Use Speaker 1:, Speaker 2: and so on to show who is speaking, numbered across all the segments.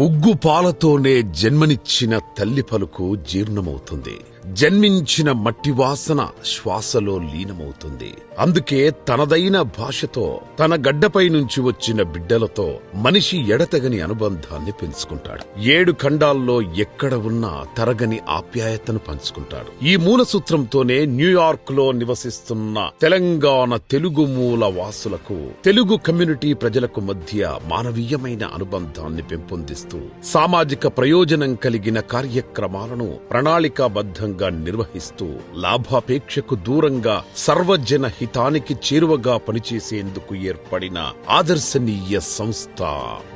Speaker 1: ఉగ్గు పాలతోనే జన్మనిచ్చిన తల్లి పలుకు జీర్ణమవుతుంది. జన్మించిన మట్టి వాసన శ్వాసలో లీనమవుతుంది. అందుకే తనదైన భాషతో తన గడ్డపై నుంచి వచ్చిన బిడ్డలతో మనిషి ఎడతెగని అనుబంధాన్ని పెంచుకుంటాడు. 7 ఖండాల్లో ఎక్కడ ఉన్నా తరగని ఆప్యాయతను పంచుకుంటాడు. ఈ మూల సూత్రంతోనే న్యూయార్క్ లో నివసిస్తున్న తెలంగాణ తెలుగు మూల వాసులకు, తెలుగు కమ్యూనిటీ ప్రజలకు మధ్య మానవీయమైన అనుబంధాన్ని పెంపొందిస్తూ సామాజిక ప్రయోజనం కలిగిన కార్యక్రమాలను ప్రణాళికాబద్ధంగా నిర్వహిస్తూ లాభాపేక్షకు దూరంగా సర్వజన హితానికి చేరువగా పనిచేసేందుకు ఏర్పడిన ఆదర్శనీయ సంస్థ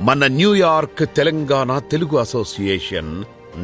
Speaker 1: మన New York Telangana Telugu association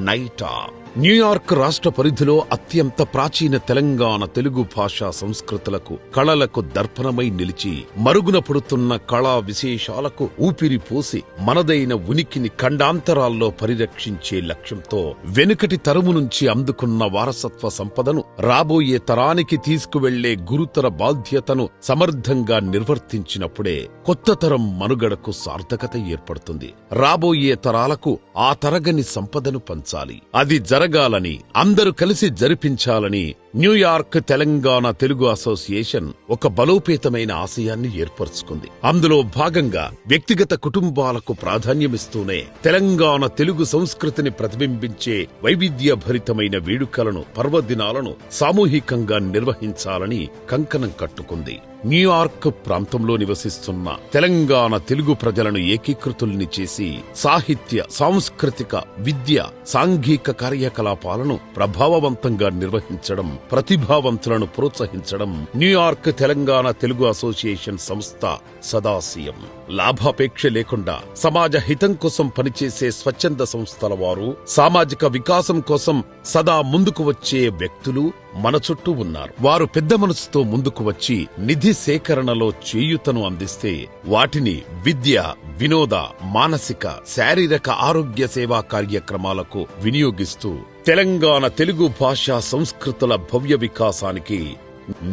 Speaker 1: NYTTA. New York రాష్ట్ర పరిధిలో అత్యంత ప్రాచీన తెలంగాణ తెలుగు భాషా సంస్కృతులకు, కళలకు దర్పణమై నిలిచి మరుగున పడుతున్న కళా విశేషాలకు ఊపిరి పోసి మనదైన ఉనికిని ఖండాంతరాల్లో పరిరక్షించే లక్ష్యంతో వెనుకటి తరము నుంచి అందుకున్న వారసత్వ సంపదను రాబోయే తరానికి తీసుకువెళ్లే గురుతర బాధ్యతను సమర్థంగా నిర్వర్తించినప్పుడే కొత్త తరం మనుగడకు సార్థకత ఏర్పడుతుంది. రాబోయే తరాలకు ఆ తరగని సంపదను పంచాలి. అది జరగాలని, అందరూ కలిసి జరిపించాలని న్యూయార్క్ తెలంగాణ తెలుగు అసోసియేషన్ ఒక బలోపేతమైన ఆశయాన్ని ఏర్పరచుకుంది. అందులో భాగంగా వ్యక్తిగత కుటుంబాలకు ప్రాధాన్యమిస్తూనే తెలంగాణ తెలుగు సంస్కృతిని ప్రతిబింబించే వైవిధ్యభరితమైన వేడుకలను, పర్వదినాలను సామూహికంగా నిర్వహించాలని కంకణం కట్టుకుంది. న్యూయార్క్ ప్రాంతంలో నివసిస్తున్న తెలంగాణ తెలుగు ప్రజలను ఏకీకృతుల్ని చేసి సాహిత్య, సాంస్కృతిక, విద్య, సాంఘిక కార్యకలాపాలను ప్రభావవంతంగా నిర్వహించడం, ప్రతిభావంతులను ప్రోత్సహించడం న్యూయార్క్ తెలంగాణ తెలుగు అసోసియేషన్ సంస్థ సదాశయం. లాభాపేక్ష లేకుండా సమాజ హితం కోసం పనిచేసే స్వచ్ఛంద సంస్థల వారు, సామాజిక వికాసం కోసం సదా ముందుకు వచ్చే వ్యక్తులు మన చుట్టూ ఉన్నారు. వారు పెద్ద మనసుతో ముందుకు వచ్చి నిధి సేకరణలో చేయూతను అందిస్తే వాటిని విద్య, వినోద, మానసిక, శారీరక ఆరోగ్య సేవా కార్యక్రమాలకు వినియోగిస్తూ తెలంగాణ తెలుగు భాషా సంస్కృతుల భవ్య వికాసానికి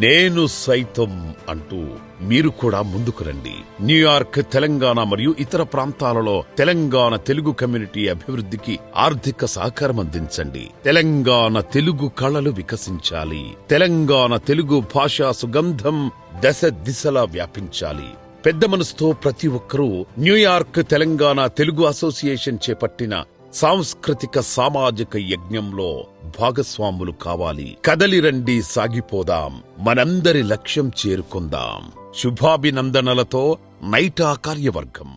Speaker 1: నేను సైతం అంటూ మీరు కూడా ముందుకు రండి. న్యూయార్క్, తెలంగాణ మరియు ఇతర ప్రాంతాలలో తెలంగాణ తెలుగు కమ్యూనిటీ అభివృద్ధికి ఆర్థిక సహకారం అందించండి. తెలంగాణ తెలుగు కళలు వికసించాలి. తెలంగాణ తెలుగు భాషా సుగంధం దశ దిశలా వ్యాపించాలి. పెద్ద మనసుతో ప్రతి ఒక్కరూ న్యూయార్క్ తెలంగాణ తెలుగు అసోసియేషన్ చేపట్టిన సాంస్కృతిక సామాజిక యజ్ఞంలో భాగస్వాములు కావాలి. కదలిరండి, సాగిపోదాం, మనందరి లక్ష్యం చేరుకుందాం. శుభాభినందనలతో నైటా కార్యవర్గం.